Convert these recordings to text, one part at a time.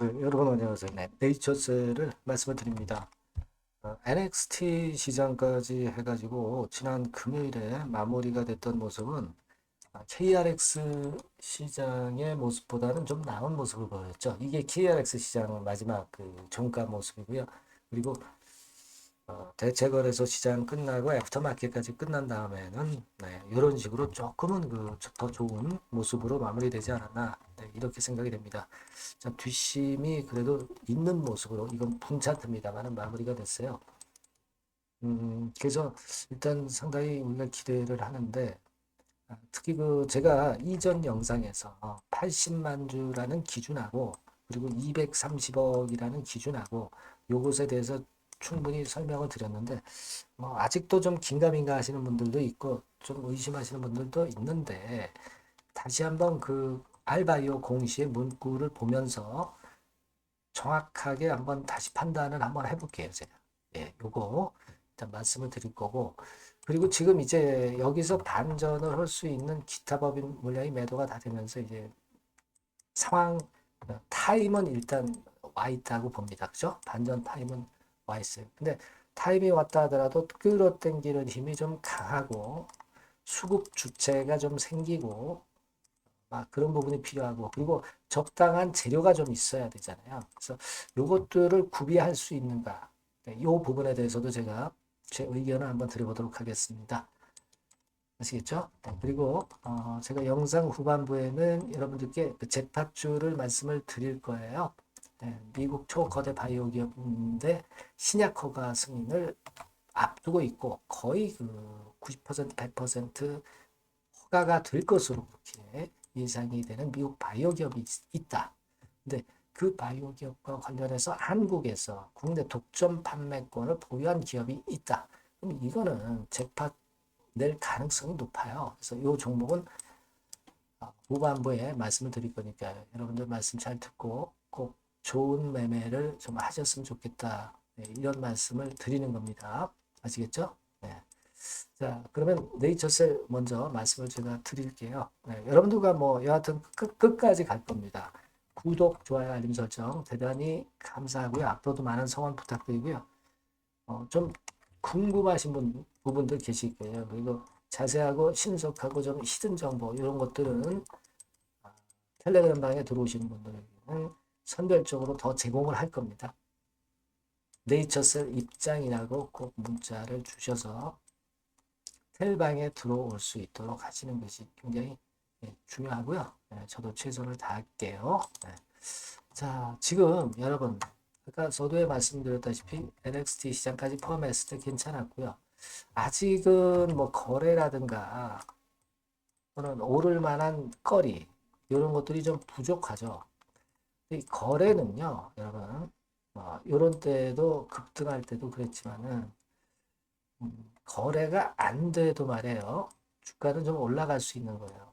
네, 여러분 안녕하세요. 네, 네이처셀을 말씀을 드립니다. NXT 시장까지 해가지고 지난 금요일에 마무리가 됐던 모습은 KRX 시장의 모습보다는 좀 나은 모습을 보였죠. 이게 KRX 시장 마지막 그 종가 모습이고요. 그리고 대체거래소 시장 끝나고 애프터마켓까지 끝난 다음에는 네, 이런 식으로 조금은 더 좋은 모습으로 마무리되지 않았나 네, 이렇게 생각이 됩니다. 자, 뒷심이 그래도 있는 모습으로 이건 분차트입니다만은 마무리가 됐어요. 그래서 일단 상당히 우리가 기대를 하는데 특히 그 제가 이전 영상에서 80만 주라는 기준하고 그리고 230억이라는 기준하고 요것에 대해서 충분히 설명을 드렸는데 뭐 아직도 좀 긴가민가 하시는 분들도 있고 좀 의심하시는 분들도 있는데 다시 한번 그 알바이오 공시의 문구를 보면서 정확하게 한번 다시 판단을 한번 해볼게요, 제가. 예, 요거 일단 말씀을 드릴 거고. 그리고 지금 이제 여기서 반전을 할 수 있는 기타 법인 물량이 매도가 다 되면서 이제 상황, 타임은 일단 와 있다고 봅니다. 그죠? 반전 타임은 와 있어요. 근데 타임이 왔다 하더라도 끌어당기는 힘이 좀 강하고 수급 주체가 좀 생기고 그런 부분이 필요하고 그리고 적당한 재료가 좀 있어야 되잖아요. 그래서 요것들을 구비할 수 있는가? 네, 이 부분에 대해서도 제가 제 의견을 한번 드려보도록 하겠습니다. 아시겠죠? 네, 그리고 제가 영상 후반부에는 여러분들께 그 잭팟주를 말씀을 드릴 거예요. 네, 미국 초거대 바이오 기업인데 신약 허가 승인을 앞두고 있고 거의 그 90% 100% 허가가 될 것으로 그렇게 예상이 되는 미국 바이오 기업이 있다. 근데 그 바이오 기업과 관련해서 한국에서 국내 독점 판매권을 보유한 기업이 있다. 그럼 이거는 잭팟 낼 가능성이 높아요. 그래서 이 종목은 후반부에 말씀을 드릴 거니까 여러분들 말씀 잘 듣고 꼭 좋은 매매를 좀 하셨으면 좋겠다. 네, 이런 말씀을 드리는 겁니다. 아시겠죠? 네. 자, 그러면 네이처셀 먼저 말씀을 제가 드릴게요. 네, 여러분들과 뭐 여하튼 끝까지 갈 겁니다. 구독, 좋아요, 알림 설정 대단히 감사하고요. 앞으로도 많은 성원 부탁드리고요. 좀 궁금하신 부분들 계실 거예요. 그리고 자세하고 신속하고 좀 히든 정보 이런 것들은 텔레그램 방에 들어오시는 분들에게는 선별적으로 더 제공을 할 겁니다. 네이처셀 입장이라고 꼭 문자를 주셔서 텔방에 들어올 수 있도록 하시는 것이 굉장히 중요하고요. 저도 최선을 다할게요. 자, 지금 여러분 아까 서두에 말씀드렸다시피 NXT 시장까지 포함했을 때 괜찮았고요. 아직은 뭐 거래라든가 또는 오를 만한 거리 이런 것들이 좀 부족하죠. 이 거래는요, 여러분, 이런 때도 급등할 때도 그랬지만은 거래가 안 돼도 말이에요. 주가는 좀 올라갈 수 있는 거예요.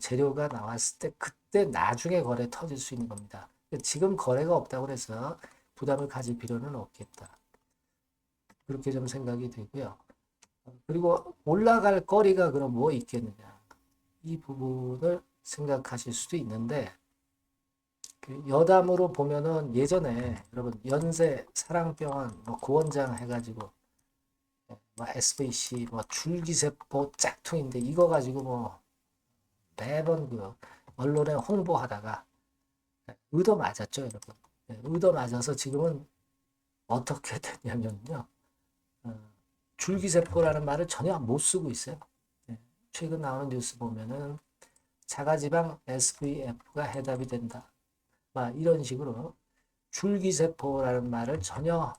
재료가 나왔을 때 그때 나중에 거래 터질 수 있는 겁니다. 지금 거래가 없다고 해서 부담을 가질 필요는 없겠다. 그렇게 좀 생각이 되고요. 그리고 올라갈 거리가 그럼 뭐 있겠느냐. 이 부분을 생각하실 수도 있는데 그 여담으로 보면은 예전에 여러분 연세 사랑병원 뭐 구원장 해가지고 뭐 SVC 뭐 줄기세포 짝퉁인데 이거 가지고 뭐 매번 그 언론에 홍보하다가 의도 맞았죠, 여러분. 의도 맞아서 지금은 어떻게 됐냐면요. 어, 줄기세포라는 말을 전혀 못 쓰고 있어요. 최근 나오는 뉴스 보면은 자가지방 SVF가 해답이 된다. 막 이런 식으로 줄기세포라는 말을 전혀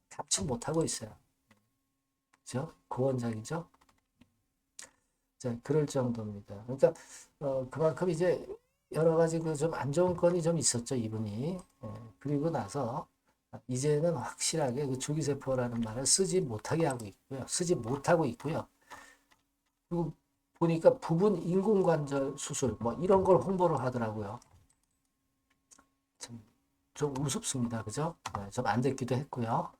답지 못하고 있어요. 그죠? 고원장이죠. 자, 그럴 정도입니다. 그러니까 그만큼 이제 여러 가지 그 좀 안 좋은 건이 좀 있었죠, 이분이. 그리고 나서 이제는 확실하게 그 줄기세포라는 말을 쓰지 못하게 하고 있고요. 쓰지 못하고 있고요. 그리고 보니까 부분 인공관절 수술 뭐 이런 걸 홍보를 하더라고요. 참, 좀 우습습니다. 그죠? 좀 안 됐기도 했고요.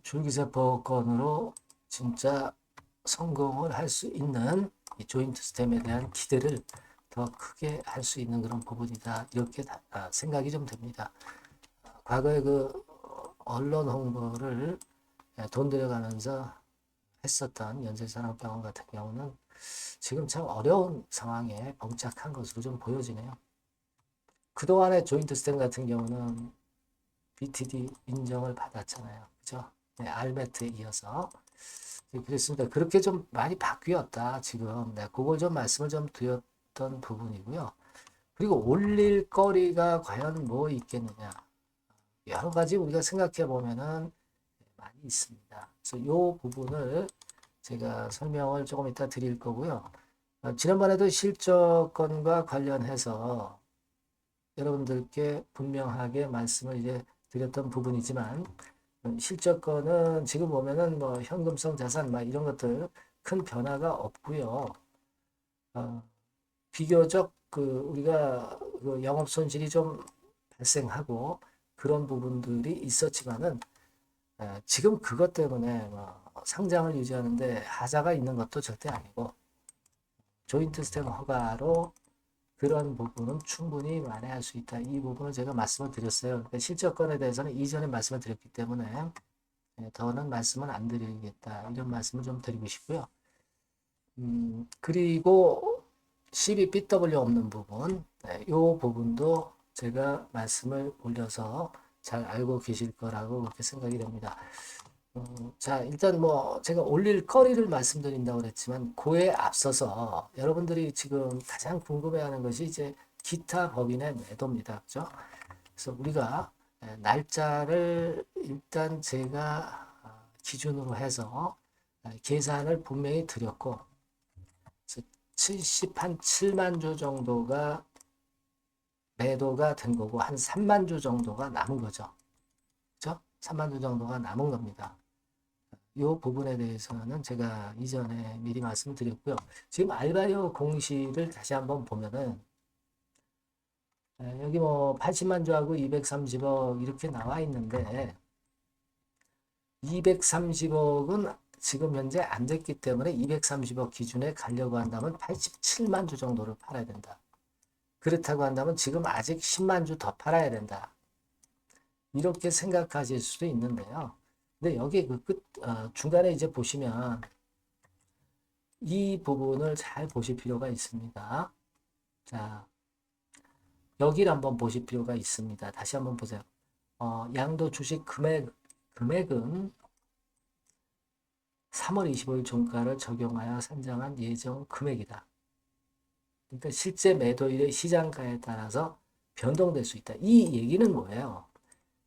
줄기세포 건으로 진짜 성공을 할 수 있는 이 조인트 스템에 대한 기대를 더 크게 할 수 있는 그런 부분이다. 이렇게 생각이 좀 됩니다. 과거에 그 언론 홍보를 돈 들여가면서 했었던 연세산업병원 같은 경우는 지금 참 어려운 상황에 봉착한 것으로 좀 보여지네요. 그동안의 조인트 스템 같은 경우는 BTD 인정을 받았잖아요. 그죠? 네, 알매트에 이어서. 네, 그렇습니다. 그렇게 좀 많이 바뀌었다, 지금. 네, 그걸 좀 말씀을 좀 드렸던 부분이고요. 그리고 올릴 거리가 과연 뭐 있겠느냐. 여러 가지 우리가 생각해 보면은 많이 있습니다. 그래서 이 부분을 제가 설명을 조금 이따 드릴 거고요. 지난번에도 실적권과 관련해서 여러분들께 분명하게 말씀을 이제 드렸던 부분이지만, 실적권은 지금 보면은 뭐 현금성 자산 막 이런 것들 큰 변화가 없고요. 비교적 그 우리가 그 영업 손실이 좀 발생하고 그런 부분들이 있었지만은, 지금 그것 때문에 뭐 상장을 유지하는데 하자가 있는 것도 절대 아니고, 조인트 스템 허가로 그런 부분은 충분히 만회할 수 있다. 이 부분을 제가 말씀을 드렸어요. 그러니까 실적권에 대해서는 이전에 말씀을 드렸기 때문에 더는 말씀을 안 드리겠다. 이런 말씀을 좀 드리고 싶고요. 그리고 CBBW 없는 부분, 이 부분도 제가 말씀을 올려서 잘 알고 계실 거라고 그렇게 생각이 됩니다. 자, 일단 뭐 제가 올릴 거리를 말씀드린다고 그랬지만 그에 앞서서 여러분들이 지금 가장 궁금해하는 것이 이제 기타 법인의 매도입니다. 그죠? 그래서 우리가 날짜를 일단 제가 기준으로 해서 계산을 분명히 드렸고, 7한 7만 주 정도가 매도가 된 거고 한 3만 주 정도가 남은 거죠. 그죠? 3만 주 정도가 남은 겁니다. 이 부분에 대해서는 제가 이전에 미리 말씀드렸고요. 지금 알바이오 공시를 다시 한번 보면은 여기 뭐 80만 주하고 230억 이렇게 나와 있는데, 230억은 지금 현재 안 됐기 때문에 230억 기준에 가려고 한다면 87만 주 정도를 팔아야 된다. 그렇다고 한다면 지금 아직 10만 주 더 팔아야 된다. 이렇게 생각하실 수도 있는데요. 근데 여기 그 중간에 이제 보시면 이 부분을 잘 보실 필요가 있습니다. 자, 여기를 한번 보실 필요가 있습니다. 다시 한번 보세요. 양도 주식 금액은 3월 25일 종가를 적용하여 산정한 예정 금액이다. 그러니까 실제 매도일의 시장가에 따라서 변동될 수 있다. 이 얘기는 뭐예요?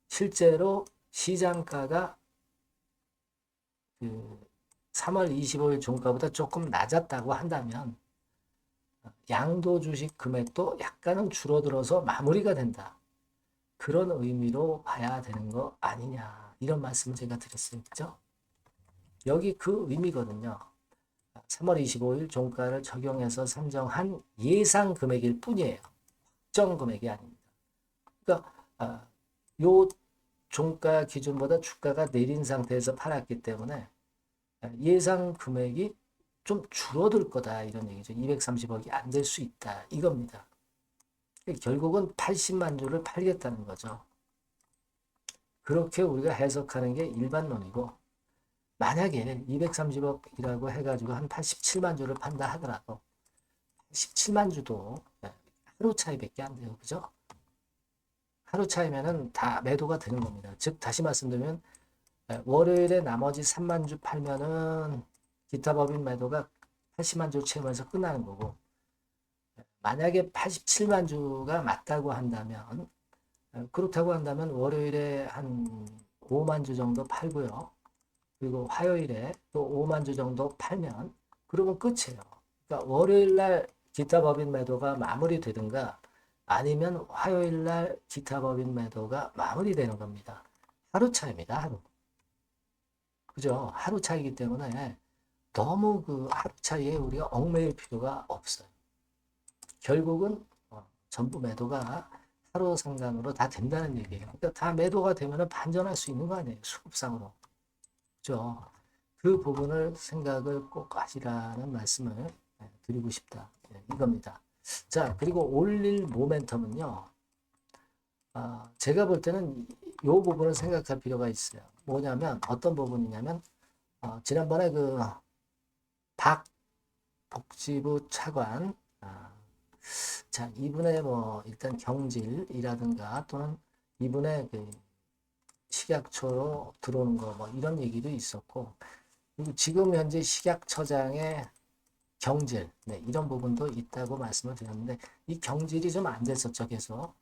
실제로 시장가가 그 3월 25일 종가보다 조금 낮았다고 한다면 양도 주식 금액도 약간은 줄어들어서 마무리가 된다. 그런 의미로 봐야 되는 거 아니냐. 이런 말씀을 제가 드렸어요. 그죠? 여기 그 의미거든요. 3월 25일 종가를 적용해서 산정한 예상 금액일 뿐이에요. 확정 금액이 아닙니다. 그러니까 요 종가 기준보다 주가가 내린 상태에서 팔았기 때문에 예상 금액이 좀 줄어들 거다 이런 얘기죠. 230억이 안 될 수 있다 이겁니다. 결국은 80만 주를 팔겠다는 거죠. 그렇게 우리가 해석하는 게 일반론이고, 만약에 230억이라고 해가지고 한 87만 주를 판다 하더라도 87만 주도 하루 차이밖에 안 돼요. 그죠? 하루 차이면은 다 매도가 되는 겁니다. 즉 다시 말씀드리면 월요일에 나머지 3만 주 팔면은 기타 법인 매도가 80만 주 채우면서 끝나는 거고, 만약에 87만 주가 맞다고 한다면, 그렇다고 한다면 월요일에 한 5만 주 정도 팔고요. 그리고 화요일에 또 5만 주 정도 팔면 그러면 끝이에요. 그러니까 월요일 날 기타 법인 매도가 마무리되든가 아니면 화요일 날 기타 법인 매도가 마무리되는 겁니다. 하루 차이입니다. 하루. 그죠? 하루 차이기 때문에 너무 그 하루 차이에 우리가 얽매일 필요가 없어요. 결국은 전부 매도가 하루 상단으로 다 된다는 얘기예요. 그러니까 다 매도가 되면 반전할 수 있는 거 아니에요. 수급상으로. 그죠? 그 부분을 생각을 꼭 하시라는 말씀을 드리고 싶다. 이겁니다. 자, 그리고 올릴 모멘텀은요. 제가 볼 때는 요 부분을 생각할 필요가 있어요. 뭐냐면 어떤 부분이냐면 지난번에 그 박 복지부 차관 자 이분의 뭐 일단 경질이라든가 또는 이분의 그 식약처로 들어오는 거 뭐 이런 얘기도 있었고 그리고 지금 현재 식약처장의 경질 이런 부분도 있다고 말씀을 드렸는데 이 경질이 좀 안 됐었죠 계속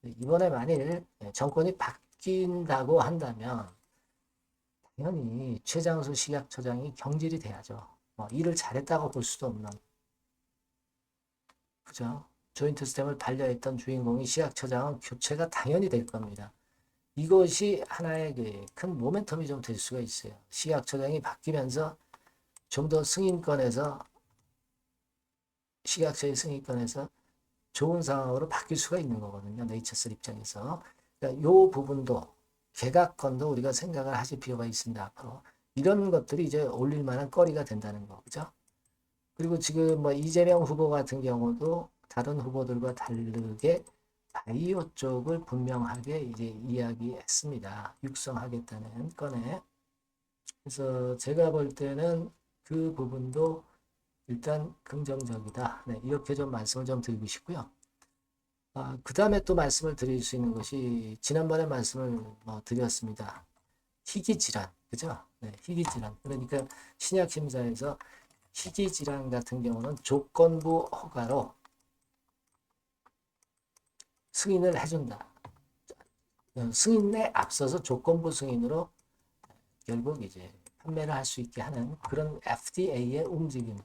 이번에 만일 정권이 바뀐다고 한다면 당연히 최장수 식약처장이 경질이 돼야죠. 일을 잘했다고 볼 수도 없는 그죠? 조인트 스템을 반려했던 주인공이 식약처장은 교체가 당연히 될 겁니다. 이것이 하나의 큰 모멘텀이 좀 될 수가 있어요. 식약처장이 바뀌면서 좀 더 승인권에서 식약처의 승인권에서 좋은 상황으로 바뀔 수가 있는 거거든요. 네이처셀 입장에서. 그러니까 이 부분도 개각권도 우리가 생각을 하실 필요가 있습니다. 앞으로. 이런 것들이 이제 올릴 만한 거리가 된다는 거. 그죠? 그리고 지금 뭐 이재명 후보 같은 경우도 다른 후보들과 다르게 바이오 쪽을 분명하게 이제 이야기했습니다. 육성하겠다는 건에. 그래서 제가 볼 때는 그 부분도 일단 긍정적이다. 네, 이렇게 좀 말씀을 좀 드리고 싶고요. 그 다음에 또 말씀을 드릴 수 있는 것이 지난번에 말씀을 드렸습니다. 희귀질환, 그죠? 네, 희귀질환. 그러니까 신약심사에서 희귀질환 같은 경우는 조건부 허가로 승인을 해준다. 승인에 앞서서 조건부 승인으로 결국 이제 판매를 할 수 있게 하는 그런 FDA의 움직임.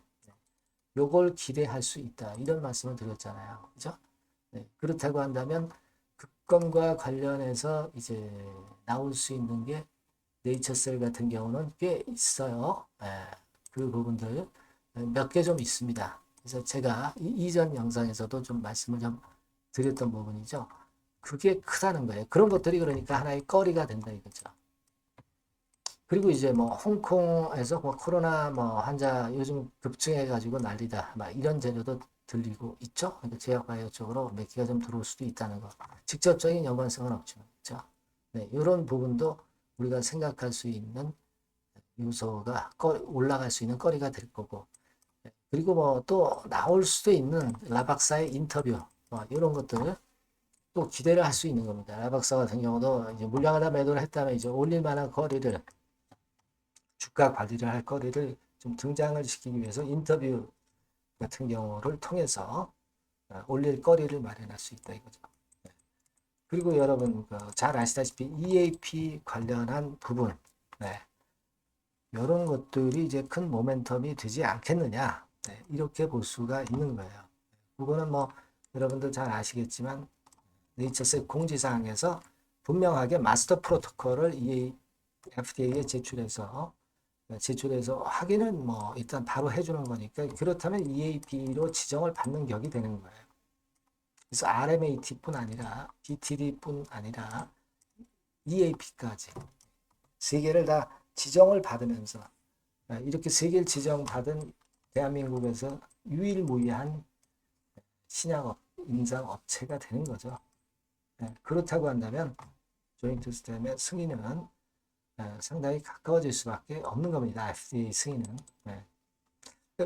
요걸 기대할 수 있다. 이런 말씀을 드렸잖아요. 그죠? 네, 그렇다고 한다면 그건과 관련해서 이제 나올 수 있는 게 네이처셀 같은 경우는 꽤 있어요. 네, 그 부분들 몇 개 좀 있습니다. 그래서 제가 이전 영상에서도 좀 말씀을 좀 드렸던 부분이죠. 그게 크다는 거예요. 그런 것들이 그러니까 하나의 거리가 된다 이거죠. 그리고 이제 뭐 홍콩에서 뭐 코로나 뭐 환자 요즘 급증해가지고 난리다. 막 이런 재료도 들리고 있죠. 그러니까 제약바이오 쪽으로 몇 개가 좀 들어올 수도 있다는 거. 직접적인 연관성은 없지만, 그렇죠? 네, 이런 부분도 우리가 생각할 수 있는 요소가 올라갈 수 있는 거리가 될 거고. 그리고 뭐 또 나올 수도 있는 라박사의 인터뷰, 이런 것들 또 기대를 할 수 있는 겁니다. 라박사 같은 경우도 이제 물량하다 매도를 했다면 이제 올릴 만한 거리를 주가 관리를 할 거리를 좀 등장을 시키기 위해서 인터뷰 같은 경우를 통해서 올릴 거리를 마련할 수 있다 이거죠. 그리고 여러분 잘 아시다시피 EAP 관련한 부분, 네. 이런 것들이 이제 큰 모멘텀이 되지 않겠느냐, 네. 이렇게 볼 수가 있는 거예요. 그거는 뭐 여러분들 잘 아시겠지만 네이처셀 공지사항에서 분명하게 마스터 프로토콜을 FDA에 제출해서 확인은 뭐 일단 바로 해주는 거니까 그렇다면 EAP로 지정을 받는 격이 되는 거예요. 그래서 RMAT뿐 아니라 BTD뿐 아니라 EAP까지 세 개를 다 지정을 받으면서 이렇게 세 개를 지정받은 대한민국에서 유일무이한 신약업 임상업체가 되는 거죠. 그렇다고 한다면 조인트 스템의 승인은 상당히 가까워질 수밖에 없는 겁니다. FDA 승인은.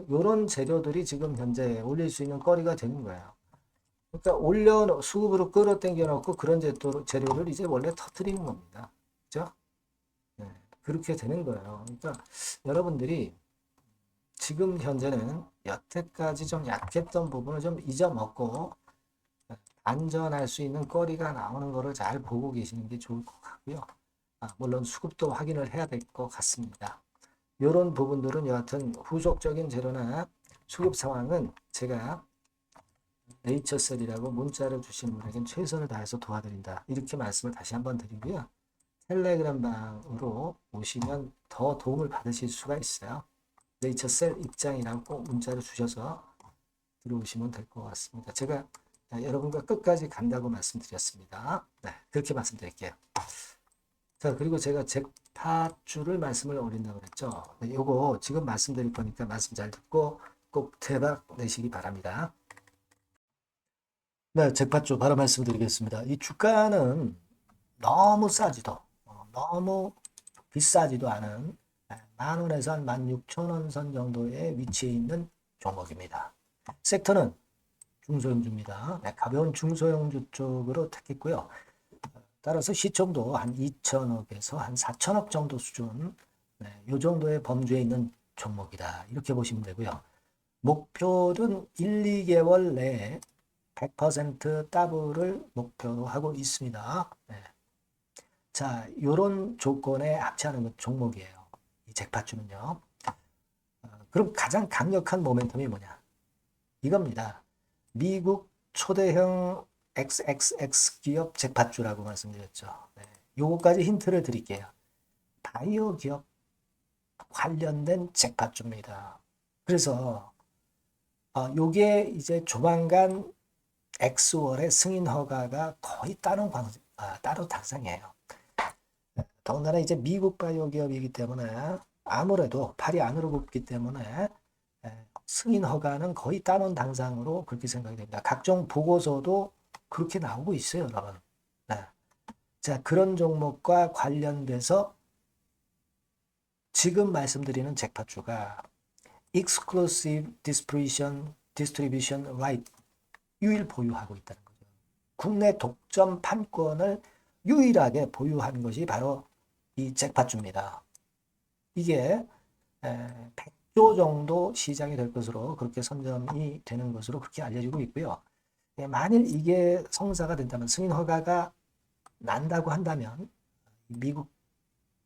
이런 재료들이 지금 현재 올릴 수 있는 거리가 되는 거예요. 그러니까 수급으로 끌어당겨 놓고 그런 재료를 이제 원래 터뜨리는 겁니다. 그죠? 그렇게 되는 거예요. 그러니까 여러분들이 지금 현재는 여태까지 좀 약했던 부분을 좀 잊어먹고 안전할 수 있는 거리가 나오는 거를 잘 보고 계시는 게 좋을 것 같고요. 물론 수급도 확인을 해야 될 것 같습니다. 이런 부분들은 여하튼 후속적인 재료나 수급 상황은 제가 네이처셀이라고 문자를 주신 분에겐 최선을 다해서 도와드린다. 이렇게 말씀을 다시 한번 드리고요. 텔레그램 방으로 오시면 더 도움을 받으실 수가 있어요. 네이처셀 입장이라고 꼭 문자를 주셔서 들어오시면 될 것 같습니다. 제가 여러분과 끝까지 간다고 말씀드렸습니다. 네, 그렇게 말씀드릴게요. 자, 그리고 제가 잭팟주를 말씀을 올린다고 그랬죠. 네, 요거 지금 말씀드릴 거니까 말씀 잘 듣고 꼭 대박 내시기 바랍니다. 네, 잭팟주 바로 말씀드리겠습니다. 이 주가는 너무 싸지도 너무 비싸지도 않은 10,000원에서 한 16,000원 선 정도의 위치에 있는 종목입니다. 섹터는 중소형주입니다. 가벼운 중소형주 쪽으로 택했고요. 따라서 시총도 한 2천억에서 한 4천억 정도 수준, 이 정도의 범주에 있는 종목이다. 이렇게 보시면 되고요. 목표는 1, 2개월 내에 100% 더블을 목표로 하고 있습니다. 자, 이런 조건에 합치하는 종목이에요. 이 잭팟주는요. 그럼 가장 강력한 모멘텀이 뭐냐? 이겁니다. 미국 초대형 XXX 기업 잭팟주라고 말씀드렸죠. 요거까지 힌트를 드릴게요. 바이오 기업 관련된 잭팟주입니다. 그래서 요게 이제 조만간 엑스월의 승인 허가가 거의 따로 당상이에요. 더군다나 이제 미국 바이오 기업이기 때문에 아무래도 팔이 안으로 굽기 때문에 승인 허가는 거의 따놓은 당상으로 그렇게 생각이 됩니다. 각종 보고서도 그렇게 나오고 있어요, 여러분. 자, 그런 종목과 관련돼서 지금 말씀드리는 잭팟주가 Exclusive Distribution Right 유일 보유하고 있다는 거죠. 국내 독점 판권을 유일하게 보유한 것이 바로 이 잭팟주입니다. 이게 100조 정도 시장이 될 것으로 그렇게 선점이 되는 것으로 그렇게 알려지고 있고요. 만일 이게 성사가 된다면 승인 허가가 난다고 한다면 미국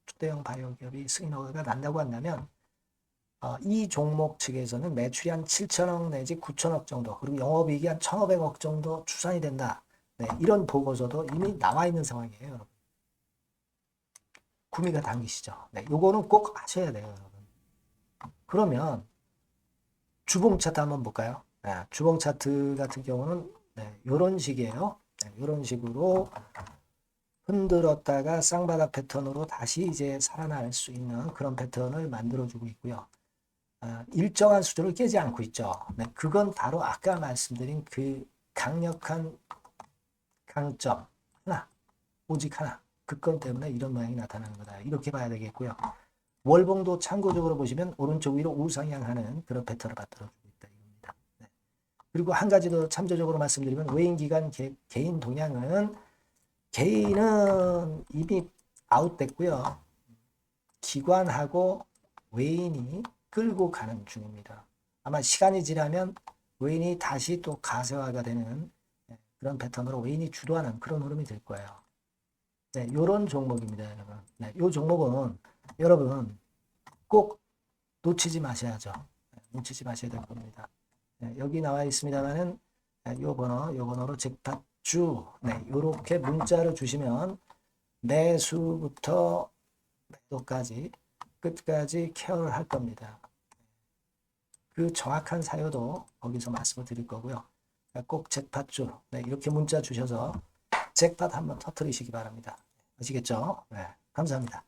초대형 바이오 기업이 승인 허가가 난다고 한다면 이 종목 측에서는 매출이 한 7천억 내지 9천억 정도 그리고 영업이익이 한 1,500억 정도 추산이 된다. 이런 보고서도 이미 나와 있는 상황이에요, 여러분. 구미가 당기시죠. 요거는 꼭 하셔야 돼요, 여러분. 그러면 주봉 차트 한번 볼까요? 주봉 차트 같은 경우는 이런 식이에요. 이런 식으로 흔들었다가 쌍바닥 패턴으로 다시 이제 살아날 수 있는 그런 패턴을 만들어주고 있고요. 일정한 수준을 깨지 않고 있죠. 그건 바로 아까 말씀드린 그 강력한 강점 하나, 오직 하나, 그 건 때문에 이런 모양이 나타나는 거다. 이렇게 봐야 되겠고요. 월봉도 참고적으로 보시면 오른쪽 위로 우상향하는 그런 패턴을 만들어주고 있다. 이겁니다. 그리고 한 가지 더 참조적으로 말씀드리면 외인 기관 개인 동향은 개인은 이미 아웃됐고요. 기관하고 외인이 끌고 가는 중입니다. 아마 시간이 지나면 외인이 다시 또 가세화가 되는 그런 패턴으로 외인이 주도하는 그런 흐름이 될 거예요. 이런 종목입니다, 여러분. 이 종목은 여러분 꼭 놓치지 마셔야죠. 놓치지 마셔야 될 겁니다. 여기 나와 있습니다만은 요 번호로 잭팟주 요렇게 문자를 주시면 매수부터 매도까지 끝까지 케어를 할 겁니다. 그 정확한 사유도 거기서 말씀을 드릴 거고요. 꼭 잭팟주 이렇게 문자 주셔서 잭팟 한번 터뜨리시기 바랍니다. 아시겠죠? 감사합니다.